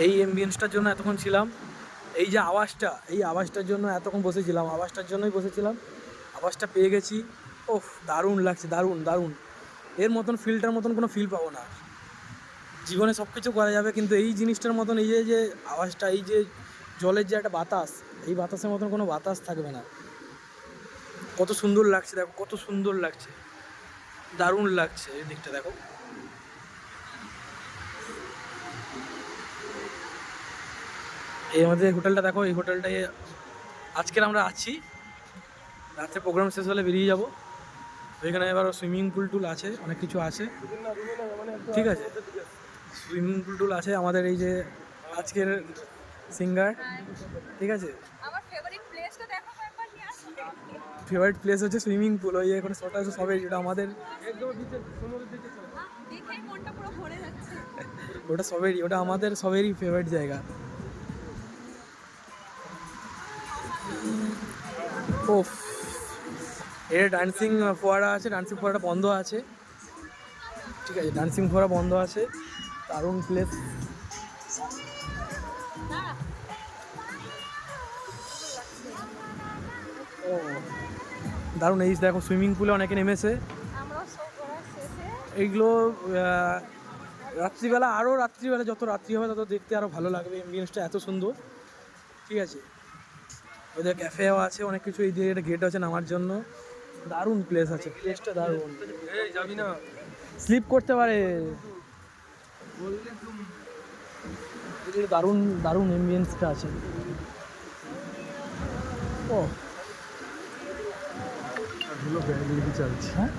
এই অ্যাম্বিয়েন্সটার জন্য এতক্ষণ ছিলাম, এই যে আওয়াজটা, এই আওয়াজটার জন্য এতক্ষণ বসেছিলাম, আওয়াজটার জন্যই বসেছিলাম, আওয়াজটা পেয়ে গেছি। ওহ, দারুণ লাগছে, দারুণ দারুণ। এর মতন ফিলটার মতন কোনো ফিল পাবো না জীবনে। সব কিছু করা যাবে কিন্তু এই জিনিসটার মতন, এই যে যে আওয়াজটা, এই যে জলের যে একটা বাতাস, এই বাতাসের মতন কোনো বাতাস থাকবে না। কত সুন্দর লাগছে দেখো, কত সুন্দর লাগছে, দারুণ লাগছে। এই দিকটা দেখো, এই আমাদের হোটেলটা দেখো, এই হোটেলটায় আজকের আমরা আছি। রাত্রে প্রোগ্রাম শেষ হলে বেরিয়ে যাবো। ওইখানে এবার সুইমিং পুল টুল আছে, অনেক কিছু আছে, ঠিক আছে। সুইমিং পুল টুল আছে আমাদের এই যে আজকের সিঙ্গার, ঠিক আছে। আমার ফেভারিট প্লেসটা দেখো একবার নিয়ে আসো। ফেভারিট প্লেস হচ্ছে সুইমিং পুল, ওই এখন শর্ট আছে সবে, যেটা আমাদের দেখেই মনটা পুরো ভরে যাচ্ছে। ওটা সবেরই, ওটা আমাদের সবেরই ফেভারিট জায়গা। ওফ, এর ডান্সিং ফোয়ারা আছে, ডান্সিং ফোয়ারাটা বন্ধ আছে, ঠিক আছে, ডান্সিং ফোয়ারা বন্ধ আছে। দারুণ প্লেস। ও দারুণ। এই দেখো সুইমিং পুলে অনেকে নেমেছে। আমরা সব ঘোরা শেষে এইগুলো রাত্রিবেলা, আরও রাত্রিবেলা, যত রাত্রি হবে তত দেখতে আরও ভালো লাগবে, এমবিয়েন্সটা এত সুন্দর, ঠিক আছে। ওদের ক্যাফেও আছে, অনেক কিছু। এই দিকে একটা গেট আছে নামার জন্য, দারুণ প্লেস আছে, প্লেসটা দারুণ। যাবি না? স্লিপ করতে পারে, দারুণ দারুণ এমবিয়েন্সটা আছে। ও ধুলো ব্যাগ চালছে। হ্যাঁ